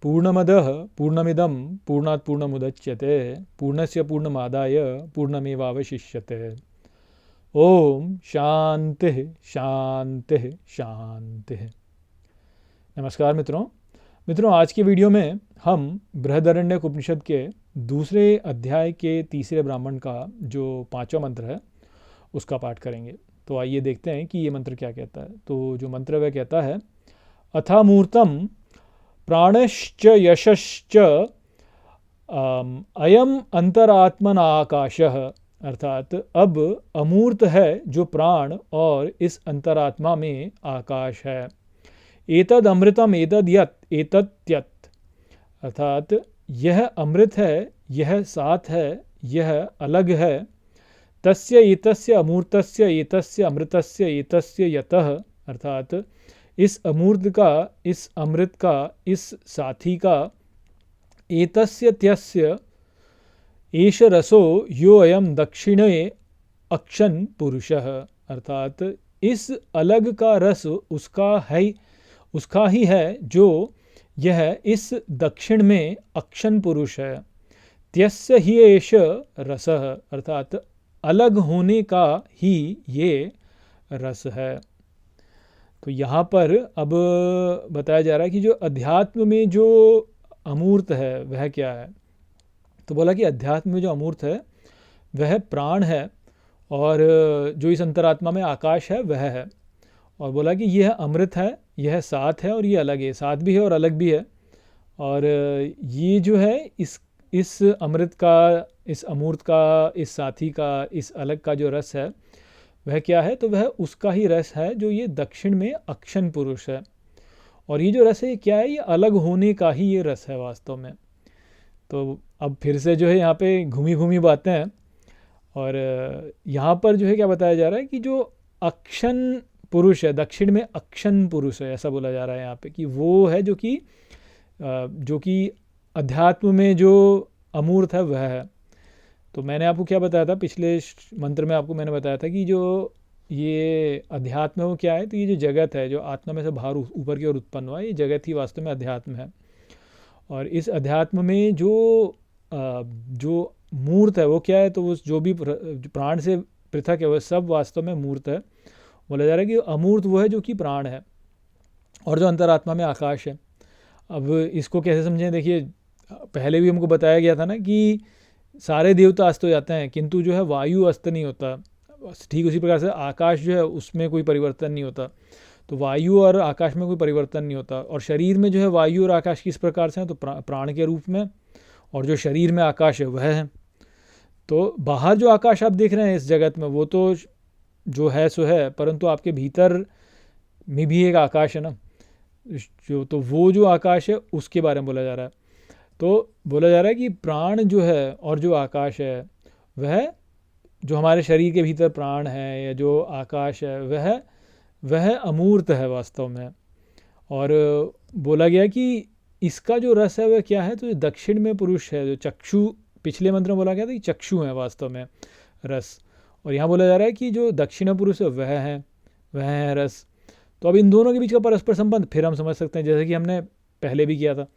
पूर्णमदः पूर्णमिदं पूर्णात् पूर्णमुदच्यते पूर्णस्य पूर्णमादाय पूर्णमेवावशिष्यते। ओम शांति शांति शांति। नमस्कार मित्रों, आज के वीडियो में हम बृहदारण्यक उपनिषद के दूसरे अध्याय के तीसरे ब्राह्मण का जो 5वां मंत्र है उसका पाठ करेंगे। तो आइए देखते हैं कि ये मंत्र क्या कहता है। तो जो मंत्र वह कहता है, अथामूर्तम प्राणश्च यशश्च अयम अंतरात्मना आकाशः, अर्थात अब अमूर्त है जो प्राण और इस अंतरात्मा में आकाश है। एतद अमृतम एतद यत् एतत् त्यत्, अर्थात यह अमृत है, यह साथ है, यह अलग है। तस्य एतस्य अमूर्तस्य एतस्य अमृतस्य एतस्य यतः, अर्थात इस अमूर्त का, इस अमृत का, इस साथी का, एतस्य त्यस्य एष रसो यो अयम दक्षिणे अक्षन पुरुषः, अर्थात इस अलग का रस उसका ही है जो यह इस दक्षिण में अक्षन पुरुष है। त्यस्य ही एष रसः, अर्थात अलग होने का ही ये रस है। तो यहाँ पर अब बताया जा रहा है कि जो अध्यात्म में जो अमूर्त है वह क्या है। तो बोला कि अध्यात्म में जो अमूर्त है वह प्राण है, और जो इस अंतरात्मा में आकाश है वह है। और बोला कि यह अमृत है, यह साथ है और ये अलग है, साथ भी है और अलग भी है। और ये जो है इस अमृत का, इस अमूर्त का, इस साथी का, इस अलग का जो रस है वह क्या है, तो वह उसका ही रस है जो ये दक्षिण में अक्षन पुरुष है। और ये जो रस है क्या है, ये अलग होने का ही ये रस है वास्तव में। तो अब फिर से जो है यहाँ पे घूमी घूमी बातें हैं, और यहाँ पर जो है क्या बताया जा रहा है कि जो अक्षन पुरुष है, दक्षिण में अक्षन पुरुष है, ऐसा बोला जा रहा है यहाँ पे कि वो है जो कि अध्यात्म में जो अमूर्त है वह है। तो मैंने आपको क्या बताया था पिछले मंत्र में, आपको मैंने बताया था कि जो ये अध्यात्म है वो क्या है, तो ये जो जगत है जो आत्मा में से बाहर ऊपर की ओर उत्पन्न हुआ है, ये जगत ही वास्तव में अध्यात्म है। और इस अध्यात्म में जो मूर्त है वो क्या है, तो वो जो भी प्राण से पृथक है वह सब वास्तव में मूर्त है। बोला जा रहा है कि अमूर्त वो है जो कि प्राण है, और जो अंतरात्मा में आकाश है। अब इसको कैसे समझें, देखिए पहले भी हमको बताया गया था ना कि सारे देवता अस्त हो जाते हैं किंतु जो है वायु अस्त नहीं होता। ठीक उसी प्रकार से आकाश जो है उसमें कोई परिवर्तन नहीं होता। तो वायु और आकाश में कोई परिवर्तन नहीं होता। और शरीर में जो है वायु और आकाश किस प्रकार से हैं, तो प्राण के रूप में, और जो शरीर में आकाश है वह है। तो बाहर जो आकाश आप देख रहे हैं इस जगत में वो तो जो है सो है, परंतु आपके भीतर में भी एक आकाश है ना, तो वो जो आकाश है उसके बारे में बोला जा रहा है। तो बोला जा रहा है कि प्राण जो है और जो आकाश है वह, जो हमारे शरीर के भीतर प्राण है या जो आकाश है वह अमूर्त है वास्तव में। और बोला गया कि इसका जो रस है वह क्या है, तो दक्षिण में पुरुष है, जो चक्षु, पिछले मंत्र में बोला गया था कि चक्षु है वास्तव में रस, और यहाँ बोला जा रहा है कि जो दक्षिण पुरुष है वह है रस। तो अब इन दोनों के बीच का परस्पर संबंध फिर हम समझ सकते हैं, जैसे कि हमने पहले भी किया था।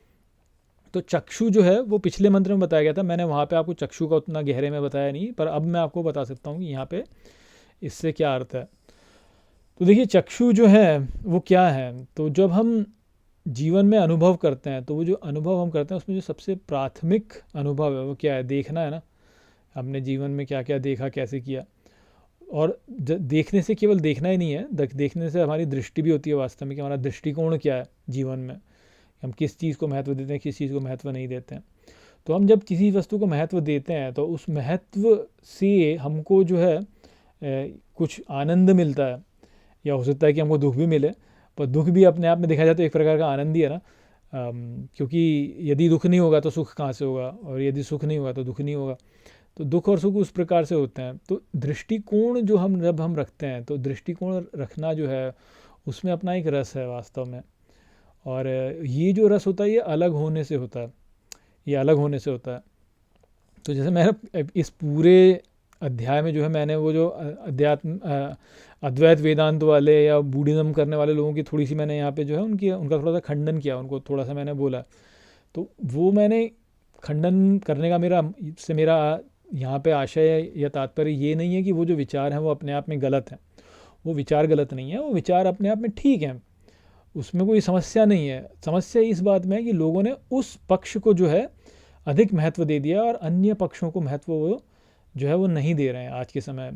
तो चक्षु जो है वो पिछले मंत्र में बताया गया था, मैंने वहाँ पे आपको चक्षु का उतना गहरे में बताया नहीं, पर अब मैं आपको बता सकता हूँ कि यहाँ पे इससे क्या अर्थ है। तो देखिए चक्षु जो है वो क्या है, तो जब हम जीवन में अनुभव करते हैं तो वो जो अनुभव हम करते हैं उसमें जो सबसे प्राथमिक अनुभव है वो क्या है, देखना है ना, हमने जीवन में क्या क्या देखा, कैसे किया। और देखने से केवल देखना ही नहीं है, देखने से हमारी दृष्टि भी होती है वास्तव में, कि हमारा दृष्टिकोण क्या है जीवन में, हम किस चीज़ को महत्व देते हैं, किस चीज़ को महत्व नहीं देते हैं। तो हम जब किसी वस्तु को महत्व देते हैं तो उस महत्व से हमको जो है कुछ आनंद मिलता है, या हो सकता है कि हमको दुख भी मिले, पर दुख भी अपने आप में देखा जाए तो एक प्रकार का आनंद ही है ना। क्योंकि यदि दुख नहीं होगा तो सुख कहाँ से होगा, और यदि सुख नहीं होगा तो दुख नहीं होगा। तो दुख और सुख उस प्रकार से होते हैं। तो दृष्टिकोण जो जब हम रखते हैं तो दृष्टिकोण रखना जो है उसमें अपना एक रस है वास्तव में। और ये जो रस होता है ये अलग होने से होता है, ये अलग होने से होता है। तो जैसे मैंने इस पूरे अध्याय में जो है मैंने वो जो अद्वैत वेदांत वाले या बुद्धिज्म करने वाले लोगों की थोड़ी सी मैंने यहाँ पे जो है उनका थोड़ा सा खंडन किया, उनको थोड़ा सा मैंने बोला। तो वो मैंने खंडन करने का मेरा यहाँ पे आशय या तात्पर्य ये नहीं है कि वो जो विचार हैं वो अपने आप में गलत हैं। वो विचार गलत नहीं है, वो विचार अपने आप में ठीक हैं, उसमें कोई समस्या नहीं है। समस्या इस बात में है कि लोगों ने उस पक्ष को जो है अधिक महत्व दे दिया और अन्य पक्षों को महत्व वो जो है वो नहीं दे रहे हैं आज के समय।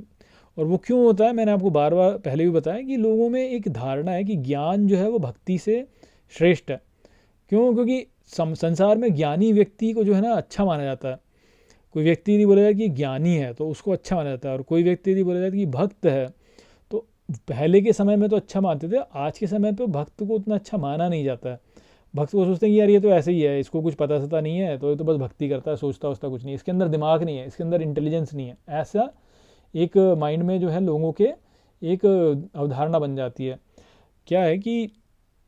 और वो क्यों होता है, मैंने आपको बार बार पहले भी बताया कि लोगों में एक धारणा है कि ज्ञान जो है वो भक्ति से श्रेष्ठ है। क्यों? क्योंकि संसार में ज्ञानी व्यक्ति को जो है ना अच्छा माना जाता है। कोई व्यक्ति यदि बोला जाए कि ज्ञानी है तो उसको अच्छा माना जाता है, और कोई व्यक्ति यदि बोला जाए कि भक्त है तो पहले के समय में तो अच्छा मानते थे, आज के समय पे भक्त को उतना अच्छा माना नहीं जाता है। भक्त को सोचते हैं कि यार ये तो ऐसे ही है, इसको कुछ पता सता नहीं है, तो ये तो बस भक्ति करता है, सोचता वोचता कुछ नहीं, इसके अंदर दिमाग नहीं है, इसके अंदर इंटेलिजेंस नहीं है। ऐसा एक माइंड में जो है लोगों के एक अवधारणा बन जाती है। क्या है कि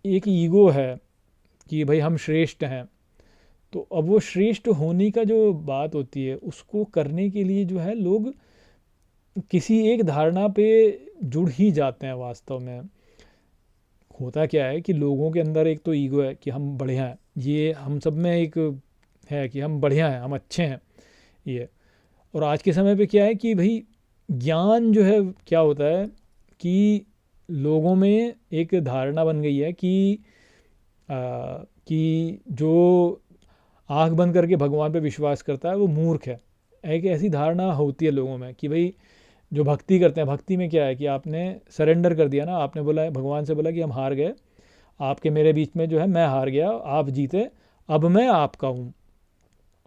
एक ईगो है कि भाई हम श्रेष्ठ हैं। तो अब वो श्रेष्ठ होने का जो बात होती है उसको करने के लिए जो है लोग किसी एक धारणा पे जुड़ ही जाते हैं। वास्तव में होता क्या है कि लोगों के अंदर एक तो ईगो है कि हम बढ़िया हैं, ये हम सब में एक है कि हम बढ़िया हैं, हम अच्छे हैं ये। और आज के समय पे क्या है कि भाई ज्ञान जो है क्या होता है कि लोगों में एक धारणा बन गई है कि जो आंख बंद करके भगवान पे विश्वास करता है वो मूर्ख है। एक ऐसी धारणा होती है लोगों में कि भाई जो भक्ति करते हैं, भक्ति में क्या है कि आपने सरेंडर कर दिया ना, आपने बोला भगवान से बोला कि हम हार गए, आपके मेरे बीच में जो है मैं हार गया, आप जीते, अब मैं आपका हूँ,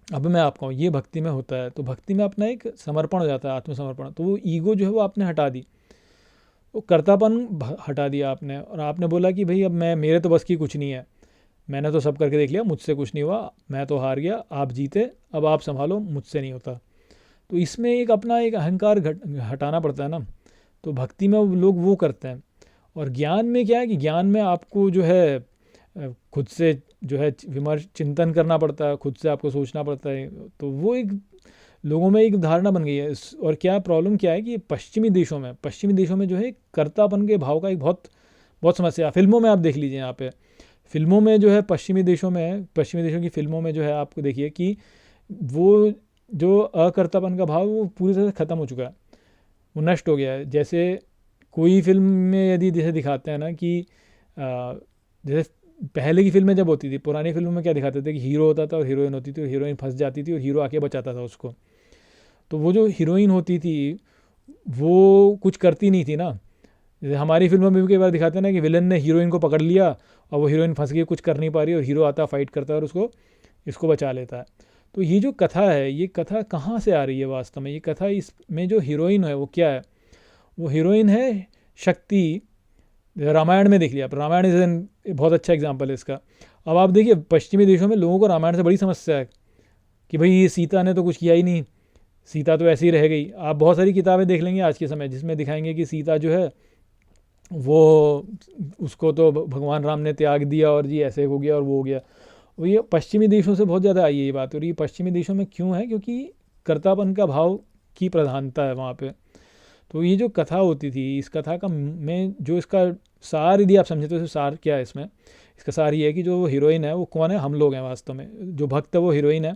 अब मैं आपका हूँ, ये भक्ति में होता है। तो भक्ति में अपना एक समर्पण हो जाता है, आत्मसमर्पण। तो वो ईगो जो है वो आपने हटा दी, वो कर्तापन हटा दिया आपने, और आपने बोला कि भाई अब मेरे तो बस की कुछ नहीं है, मैंने तो सब करके देख लिया, मुझसे कुछ नहीं हुआ, मैं तो हार गया, आप जीते, अब आप संभालो, मुझसे नहीं होता। तो इसमें एक अपना एक अहंकार हटाना पड़ता है ना। तो भक्ति में लोग वो करते हैं। और ज्ञान में क्या है कि ज्ञान में आपको जो है खुद से जो है विमर्श चिंतन करना पड़ता है, खुद से आपको सोचना पड़ता है। तो वो एक लोगों में एक धारणा बन गई है। और क्या प्रॉब्लम क्या है कि पश्चिमी देशों में जो है कर्तापन के भाव का एक बहुत समस्या। फिल्मों में आप देख लीजिए, यहाँ पे फिल्मों में जो है पश्चिमी देशों की फिल्मों में जो है आपको देखिए कि वो जो अकर्तापन का भाव वो पूरी तरह से ख़त्म हो चुका है, वो नष्ट हो गया है। जैसे कोई फिल्म में यदि जैसे दिखाते हैं ना कि जैसे पहले की फिल्में जब होती थी, पुरानी फिल्मों में क्या दिखाते थे कि हीरो होता था और हीरोइन होती थी, और हीरोइन फंस जाती थी और हीरो आके बचाता था उसको। तो वो जो हीरोइन होती थी वो कुछ करती नहीं थी ना। जैसे हमारी फिल्मों में भी कई बार दिखाते हैं ना कि विलन ने हीरोइन को पकड़ लिया और वो हीरोइन फंस गई, कुछ कर नहीं पा रही, और हीरो आता फाइट करता है और इसको बचा लेता है। तो ये जो कथा है, ये कथा कहाँ से आ रही है वास्तव में? ये कथा, इसमें जो हीरोइन है वो क्या है? वो हीरोइन है शक्ति। रामायण में देख लिया आप, रामायण इज बहुत अच्छा एग्जाम्पल है इसका। अब आप देखिए पश्चिमी देशों में लोगों को रामायण से बड़ी समस्या है कि भाई ये सीता ने तो कुछ किया ही नहीं, सीता तो ऐसे ही रह गई। आप बहुत सारी किताबें देख लेंगे आज के समय जिसमें दिखाएंगे कि सीता जो है वो उसको तो भगवान राम ने त्याग दिया और जी ऐसे हो गया और वो हो गया। वो ये पश्चिमी देशों से बहुत ज़्यादा आई है ये बात। और ये पश्चिमी देशों में क्यों है? क्योंकि कर्तापन का भाव की प्रधानता है वहाँ पे। तो ये जो कथा होती थी, इस कथा का में जो इसका सार यदि आप समझे तो सार क्या है इसमें? इसका सार ये है कि जो हीरोइन है वो कौन है? हम लोग हैं वास्तव में। जो भक्त है वो हीरोइन है,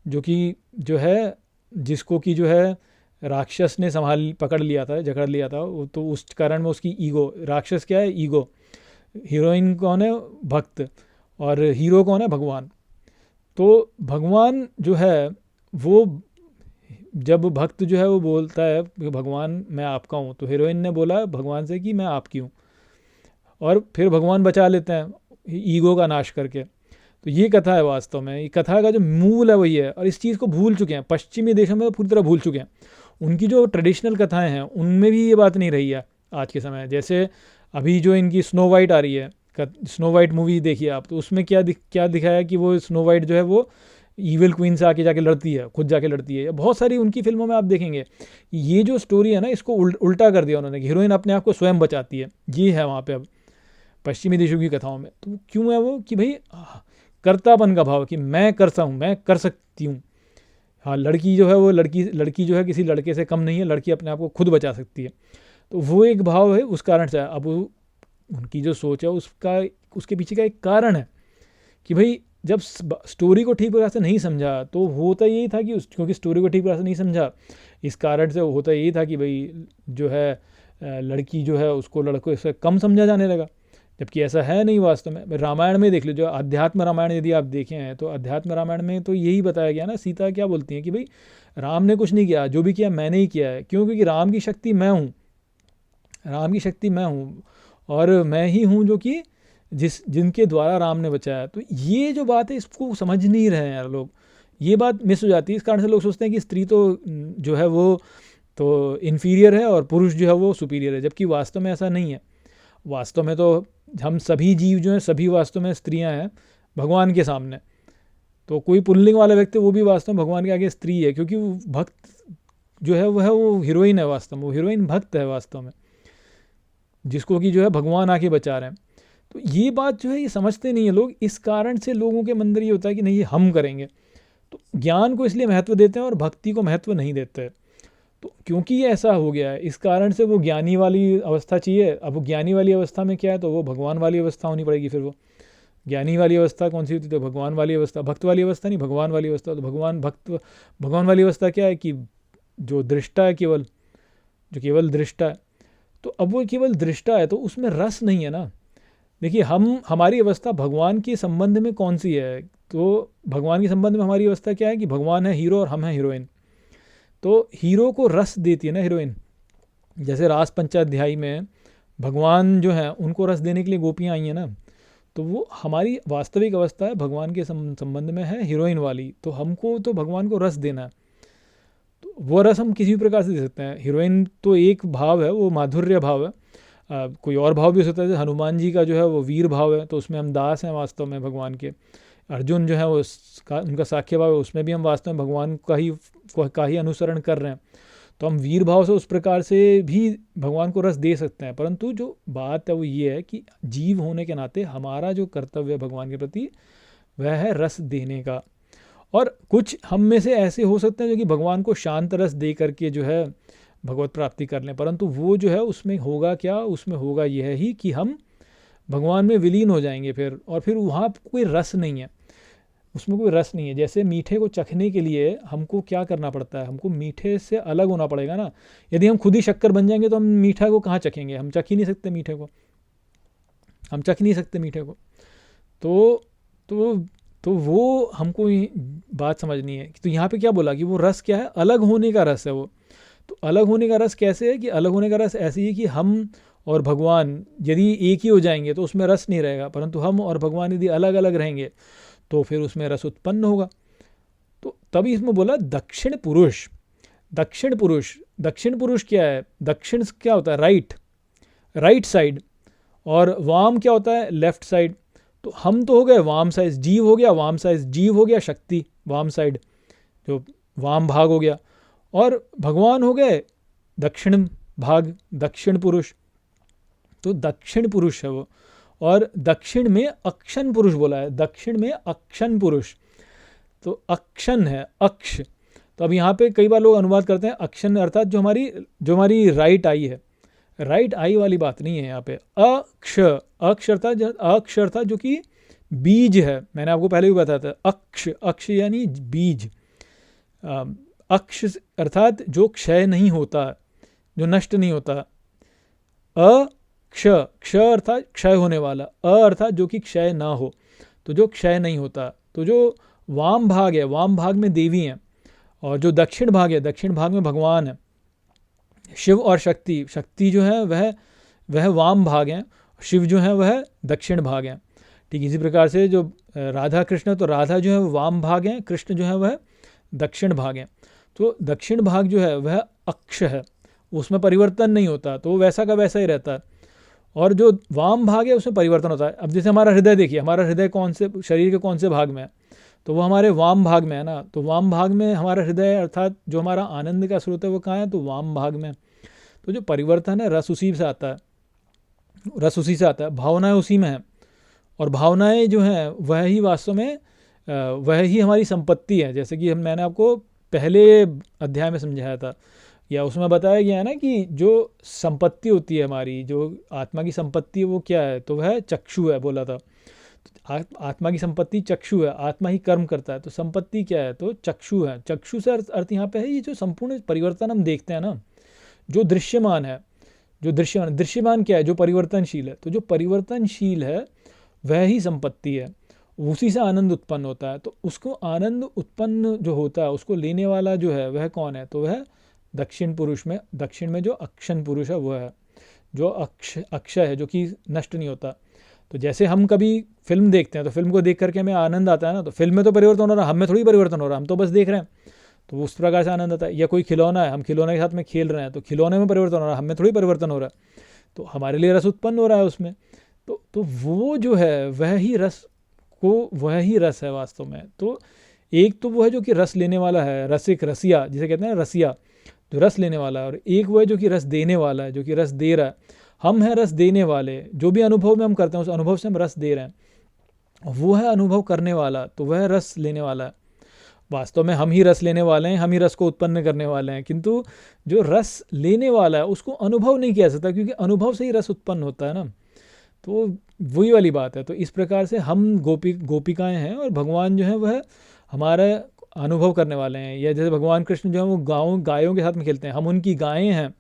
जो कि जो है जिसको कि जो है राक्षस ने पकड़ लिया था, जकड़ लिया था। तो उस कारण में उसकी ईगो, राक्षस क्या है? ईगो। हीरोइन कौन है? भक्त। और हीरो कौन है? भगवान। तो भगवान जो है वो, जब भक्त जो है वो बोलता है कि भगवान मैं आपका हूँ, तो हीरोइन ने बोला भगवान से कि मैं आपकी हूँ, और फिर भगवान बचा लेते हैं ईगो का नाश करके। तो ये कथा है वास्तव में। ये कथा का जो मूल है वही है, और इस चीज़ को भूल चुके हैं पश्चिमी देशों में, पूरी तरह भूल चुके हैं। उनकी जो ट्रेडिशनल कथाएं हैं उनमें भी ये बात नहीं रही है आज के समय। जैसे अभी जो इनकी स्नो वाइट आ रही है, स्नो वाइट मूवी देखिए आप, तो उसमें क्या दिखाया कि वो स्नो वाइट जो है वो ईविल क्वीन से आके जाके लड़ती है, खुद जाके लड़ती है। बहुत सारी उनकी फिल्मों में आप देखेंगे ये जो स्टोरी है ना, इसको उल्टा कर दिया उन्होंने कि हीरोइन अपने आप को स्वयं बचाती है। ये है वहाँ पे अब पश्चिमी देशों की कथाओं में। तो क्यों है वो? कि भाई कर्तापन का भाव कि मैं करता हूँ, मैं कर सकती हूँ। हाँ, लड़की जो है वो लड़की जो है किसी लड़के से कम नहीं है, लड़की अपने आप को खुद बचा सकती है। तो वो एक भाव है, उस कारण से। अब उनकी जो सोच है उसके पीछे का एक कारण है कि भाई जब स्टोरी को ठीक प्रकार से नहीं समझा तो होता यही था कि क्योंकि स्टोरी को ठीक प्रकार से नहीं समझा, इस कारण से होता यही था कि भाई जो है लड़की जो है उसको लड़कों से कम समझा जाने लगा, जबकि ऐसा है नहीं वास्तव में। रामायण में देख लीजिए, अध्यात्म रामायण यदि आप देखें हैं तो अध्यात्म रामायण में तो यही बताया गया ना, सीता क्या बोलती है कि भाई राम ने कुछ नहीं किया, जो भी किया मैंने ही किया है। क्यों? क्योंकि राम की शक्ति मैं हूँ, राम की शक्ति मैं हूँ और मैं ही हूँ जो कि जिनके द्वारा राम ने बचाया। तो ये जो बात है इसको समझ नहीं रहे हैं यार लोग, ये बात मिस हो जाती है। इस कारण से लोग सोचते हैं कि स्त्री तो जो है वो तो इन्फीरियर है और पुरुष जो है वो सुपीरियर है, जबकि वास्तव में ऐसा नहीं है। वास्तव में तो हम सभी जीव जो हैं सभी वास्तव में स्त्रियां हैं भगवान के सामने। तो कोई पुल्लिंग वाला व्यक्ति वो भी वास्तव में भगवान के आगे स्त्री है, क्योंकि वो भक्त जो है वो हीरोइन है वास्तव में, वो हीरोइन भक्त है वास्तव में, जिसको कि जो है भगवान आके बचा रहे हैं। तो ये बात जो है ये समझते नहीं है लोग, इस कारण से लोगों के अंदर ये होता है कि नहीं ये हम करेंगे। तो ज्ञान को इसलिए महत्व देते हैं और भक्ति को महत्व नहीं देते। तो क्योंकि ये ऐसा हो गया है इस कारण से वो ज्ञानी वाली अवस्था चाहिए। अब वो ज्ञानी वाली अवस्था में क्या है, तो वो भगवान वाली अवस्था होनी पड़ेगी। फिर वो ज्ञानी वाली अवस्था कौन सी होती है, तो भगवान वाली अवस्था, भक्त वाली अवस्था नहीं, भगवान वाली अवस्था। तो भगवान वाली अवस्था क्या है कि जो दृष्टा है, केवल जो केवल दृष्टा है। तो अब वो केवल दृष्टा है तो उसमें रस नहीं है ना। देखिए हमारी अवस्था भगवान के संबंध में कौन सी है, तो भगवान के संबंध में हमारी अवस्था क्या है कि भगवान है हीरो और हम हैं हीरोइन। तो हीरो को रस देती है ना हीरोइन, जैसे रास पंचाध्यायी में भगवान जो है उनको रस देने के लिए गोपियाँ आई हैं ना। तो वो हमारी वास्तविक अवस्था है भगवान के संबंध में है हीरोइन वाली। तो हमको तो भगवान को रस देना है, तो वो रस हम किसी भी प्रकार से दे सकते हैं। हीरोइन तो एक भाव है, वो माधुर्य भाव है। कोई और भाव भी हो सकता है, जैसे हनुमान जी का जो है वो वीर भाव है, तो उसमें हम दास हैं वास्तव में भगवान के। अर्जुन जो है वो उनका साख्य भाव है, उसमें भी हम वास्तव में भगवान का ही अनुसरण कर रहे हैं। तो हम वीर भाव से उस प्रकार से भी भगवान को रस दे सकते हैं। परंतु जो बात है वो ये है कि जीव होने के नाते हमारा जो कर्तव्य है भगवान के प्रति वह है रस देने का। और कुछ हम में से ऐसे हो सकते हैं जो कि भगवान को शांत रस दे करके जो है भगवत प्राप्ति कर लें, परंतु वो जो है उसमें होगा क्या, उसमें होगा यह ही कि हम भगवान में विलीन हो जाएंगे फिर, और फिर वहाँ कोई रस नहीं है, उसमें कोई रस नहीं है। जैसे मीठे को चखने के लिए हमको क्या करना पड़ता है, हमको मीठे से अलग होना पड़ेगा ना। यदि हम खुद ही शक्कर बन जाएंगे तो हम मीठा को कहाँ चखेंगे, हम चख ही नहीं सकते मीठे को, हम चख नहीं सकते मीठे को। तो वो हमको बात समझनी है। तो यहाँ पे क्या बोला कि वो रस क्या है, अलग होने का रस है वो। तो अलग होने का रस कैसे है कि अलग होने का रस ऐसे ही कि हम और भगवान यदि एक ही हो जाएंगे तो उसमें रस नहीं रहेगा, परंतु हम और भगवान यदि अलग अलग रहेंगे तो फिर उसमें रस उत्पन्न होगा। तो तभी इसमें बोला दक्षिण पुरुष। दक्षिण पुरुष क्या है, दक्षिण क्या होता है, राइट साइड, और वाम क्या होता है, लेफ्ट साइड। तो हम तो हो गए वाम साइड, जीव हो गया वाम साइड, जीव हो गया शक्ति वाम साइड, जो वाम भाग हो गया, और भगवान हो गए दक्षिण भाग, दक्षिण पुरुष। तो दक्षिण पुरुष है वो। और दक्षिण में अक्षन पुरुष बोला है, दक्षिण में अक्षन पुरुष। तो अक्षन है अक्ष। तो अब यहाँ पे कई बार लोग अनुवाद करते हैं अक्षन अर्थात जो हमारी राइट आई है, राइट आई वाली बात नहीं है यहाँ पे। अक्ष अर्थात जो कि बीज है, मैंने आपको पहले भी बताया था। अक्ष यानी बीज। अक्ष अर्थात जो क्षय नहीं होता, जो नष्ट नहीं होता। क्ष अर्थात क्षय होने वाला, अर्थात जो कि क्षय ना हो, तो जो क्षय नहीं होता। तो जो वाम भाग है, वाम भाग में देवी हैं, और जो दक्षिण भाग है, दक्षिण भाग में भगवान है, शिव और शक्ति जो है वह वाम भाग हैं, शिव जो है वह दक्षिण भाग हैं। ठीक इसी प्रकार से जो राधा कृष्ण, तो राधा जो है वह वाम भाग हैं, कृष्ण जो है वह दक्षिण भाग हैं। तो दक्षिण भाग जो है वह अक्ष है, उसमें परिवर्तन नहीं होता, तो वो वैसा का वैसा ही रहता है। और जो वाम भाग है उसमें परिवर्तन होता है। अब जैसे हमारा हृदय देखिए, हमारा हृदय कौन से शरीर के कौन से भाग में है, तो वो हमारे वाम भाग में है ना। तो वाम भाग में हमारा हृदय अर्थात जो हमारा आनंद का स्रोत है वो कहाँ है, तो वाम भाग में। तो जो परिवर्तन है रस उसी से आता है, भावनाएं उसी में है, और भावनाएं जो हैं वह ही वास्तव में वह ही हमारी संपत्ति है। जैसे कि मैंने आपको पहले अध्याय में समझाया था, या उसमें बताया गया है ना कि जो संपत्ति होती है हमारी, जो आत्मा की संपत्ति है वो क्या है, तो वह चक्षु है बोला था। आत्मा की संपत्ति चक्षु है, आत्मा ही कर्म करता है, तो संपत्ति क्या है, तो चक्षु है। चक्षु से अर्थ यहाँ पे है ये जो संपूर्ण परिवर्तन हम देखते हैं ना, जो दृश्यमान है, जो दृश्यमान क्या है, जो परिवर्तनशील है, तो जो परिवर्तनशील है वह ही संपत्ति है, उसी से आनंद उत्पन्न होता है। तो उसको आनंद उत्पन्न जो होता है उसको लेने वाला जो है वह कौन है, तो वह दक्षिण में जो अक्षण पुरुष है वह है, जो अक्षय है, जो कि नष्ट नहीं होता। तो जैसे हम कभी फिल्म देखते हैं तो फिल्म को देख करके हमें आनंद आता है ना, तो फिल्म में तो परिवर्तन हो रहा है, हम में थोड़ी परिवर्तन हो रहा है, हम तो बस देख रहे हैं, तो उस प्रकार से आनंद आता है। या कोई खिलौना है, हम खिलौने के साथ में खेल रहे हैं, तो खिलौने में परिवर्तन हो रहा है, हम में थोड़ी परिवर्तन हो रहा है, तो हमारे लिए रस उत्पन्न हो रहा है उसमें। तो वो जो है वह ही रस है वास्तव में। तो एक तो वो है जो कि रस लेने वाला है, रसिक, रसिया जिसे कहते हैं, रसिया जो रस लेने वाला है, और एक वो है जो कि रस देने वाला है, जो कि रस दे रहा है। हम हैं रस देने वाले, जो भी अनुभव में हम करते हैं उस अनुभव से हम रस दे रहे हैं। वो है अनुभव करने वाला, तो वह रस लेने वाला है। वास्तव में हम ही रस लेने वाले हैं, हम ही रस को उत्पन्न करने वाले हैं, किंतु जो रस लेने वाला है उसको अनुभव नहीं किया सकता, क्योंकि अनुभव से ही रस उत्पन्न होता है ना। तो वही वाली बात है। तो इस प्रकार से हम गोपिकाएं हैं, और भगवान जो है वह हमारा अनुभव करने वाले हैं। या जैसे भगवान कृष्ण जो है वो गायों के साथ में खेलते हैं, हम उनकी गायें हैं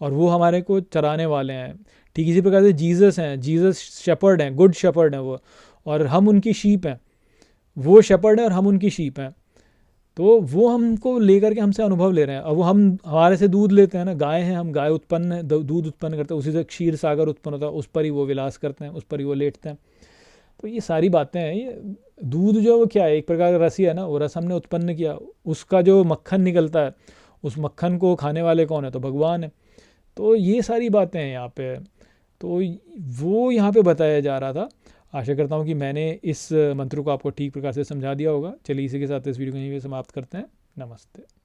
और वो हमारे को चराने वाले हैं। ठीक इसी प्रकार से जीसस हैं, जीसस शेपर्ड हैं, गुड शेपर्ड हैं वो, और हम उनकी शीप हैं। वो शेपर्ड हैं और हम उनकी शीप हैं। तो वो हमको लेकर के हमसे अनुभव ले रहे हैं। अब वो हम हमारे से दूध लेते हैं ना, गाय हैं हम, गाय उत्पन्न दूध उत्पन्न करते हैं, उसी से क्षीर सागर उत्पन्न होता है, उस पर ही वो विलास करते हैं, उस पर ही वो लेटते हैं। तो ये सारी बातें हैं। ये दूध जो वो क्या है, एक प्रकार का रस ही है ना, वो रस हमने उत्पन्न किया, उसका जो मक्खन निकलता है उस मक्खन को खाने वाले कौन है, तो भगवान है। तो ये सारी बातें हैं यहाँ पे, तो वो यहाँ पे बताया जा रहा था। आशा करता हूँ कि मैंने इस मंत्र को आपको ठीक प्रकार से समझा दिया होगा। चलिए इसी के साथ इस वीडियो को यहीं पे समाप्त करते हैं। नमस्ते।